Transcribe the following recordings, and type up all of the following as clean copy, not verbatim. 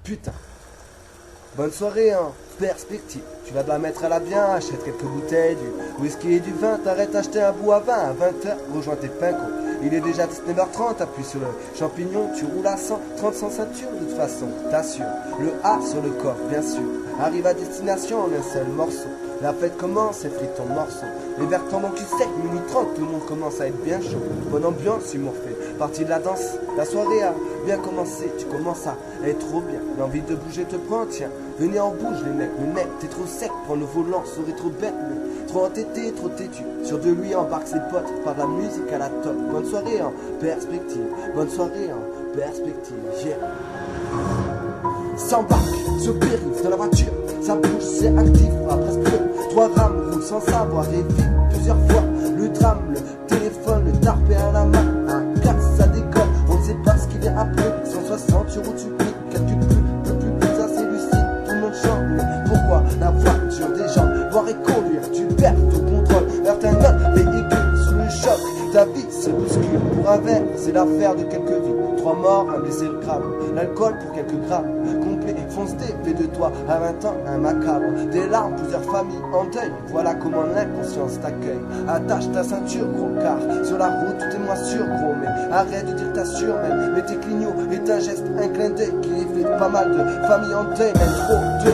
Putain. Bonne soirée, hein. Perspective. Tu vas te la mettre à la bien, achète quelques bouteilles, du whisky et du vin, t'arrêtes d'acheter un bout à 20, à 20h, rejoins tes pincos. Il est déjà 19h30, appuie sur le champignon, tu roules à 100, 30 sans ceinture, de toute façon, t'assures. Le A sur le coffre, bien sûr. Arrive à destination en un seul morceau. La fête commence, effrite ton morceau. Les verres tendons qui sec, minuit 30, tout le monde commence à être bien chaud. Bonne ambiance, humour fait partie de la danse. La soirée a bien commencé, tu commences à être trop bien. L'envie de bouger te prend, tiens. Venez en bouge les mecs, mais mec, t'es trop sec, prends le volant, serait trop bête, mais trop entêté, trop têtu. Sur de lui embarque ses potes, par de la musique à la top. Bonne soirée en perspective, bonne soirée en perspective, yeah. S'embarque sur périph' dans la voiture, ça bouge, c'est actif, à presque peu. Toi rames, roule sans savoir et vite plusieurs fois. Le drame, le téléphone, le tarpé à la main, un 4 ça décolle, on ne sait pas ce qu'il y a après. 160 sur où tu cliques, calcule plus, ça c'est lucide, tout le monde chante. Mais pourquoi la voiture des gens, voir et conduire, tu perds tout contrôle vers un autre véhicule sous le choc. Ta vie se bouscule pour un verre, c'est l'affaire de quelques vies. 3 morts, un blessé grave, l'alcool pour quelques grammes. Complet, fonce D, fais de toi à 20 ans un macabre. Des larmes, plusieurs familles en deuil, voilà comment l'inconscience t'accueille. Attache ta ceinture, gros, car sur la route tout est moins sûr, gros. Mais arrête de dire t'as sûr, même. Mais tes clignots est un geste, un clin d'œil qui fait pas mal de familles en deuil. Même trop de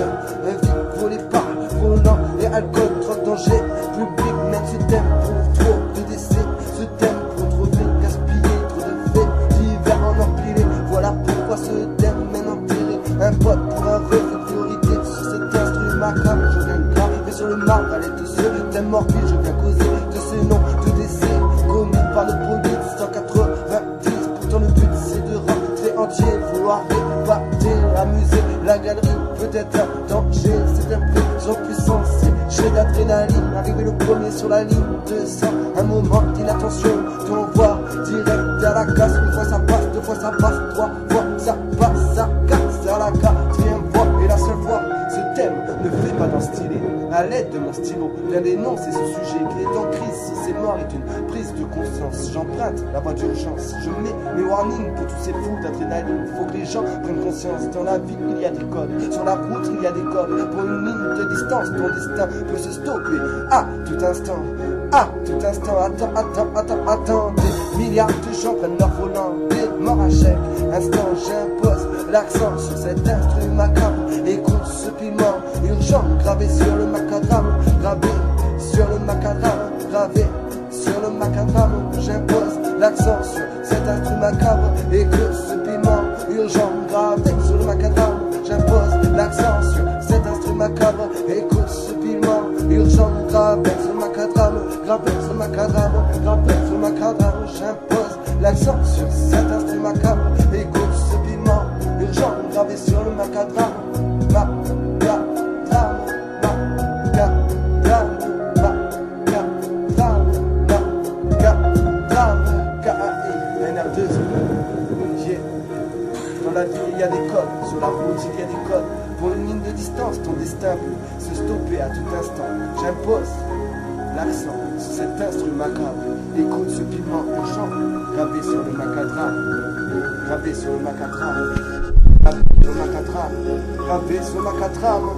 vie volée par volant et alcool, drogue, danger. Public, même ce thème pour trop de décès. Ce thème pour trop de gaspiller, trop de faits divers en empilé. Voilà pourquoi ce thème mène enterré. Un pote pour un rêve de priorité sur cet instrument macabre. Je viens graver sur le marbre, allez de ce thème morbide. Je viens causer de ce nom de décès commis par le produit 190. Pourtant le but c'est de rentrer entier, vouloir épater, amuser la galerie. Peut-être un danger, c'est un peu sans puissance. J'ai d'adrénaline, arrivé le premier sur la ligne 200. Un moment d'inattention, t'envoies direct à la casse. Une fois ça passe, deux fois ça passe, trois fois ça passe, ça casse à la quatrième fois. Et la seule fois, ce thème ne fait pas d'en styler. À l'aide de mon stylo, bien dénoncer ce sujet qu'il est en crise. Si c'est mort est une prise de conscience. J'emprunte la voie d'urgence. Je mets mes warnings pour tous ces fous d'adrénaline. Faut que les gens prennent conscience. Dans la vie, il y a des codes. Sur la route, il y a des codes. Pour une ligne de distance, ton destin peut se stopper à tout instant. À tout instant, attends. Des milliards de gens prennent leur volant. Des morts à chaque instant, j'impose l'accent sur cet instrument macabre. Écoute ce piment urgent, gravé sur le macadam. Gravé sur le macadam. Gravé sur le macadam. J'impose l'accent sur cet instrument macabre. Écoute ce piment urgent, gravé sur le macadam. J'impose l'accent sur cet instrument macabre. Écoute ce piment urgent, gravé sur le macadam. Gravé sur le macadam. Gravé sur le macadam. J'impose l'accent sur cet instrument macabre. Écoute ce piment urgent, gravé sur le macadam. Dans la vie, il y a des codes, sur la route, il y a des codes. Pour une ligne de distance, ton destin peut se stopper à tout instant. J'impose l'accent sur cet instrument macabre. Écoute ce piment urgent, gravé sur le macadrame. Gravé sur le macadrame. Gravé sur le macadrame. Gravé sur le macadrame.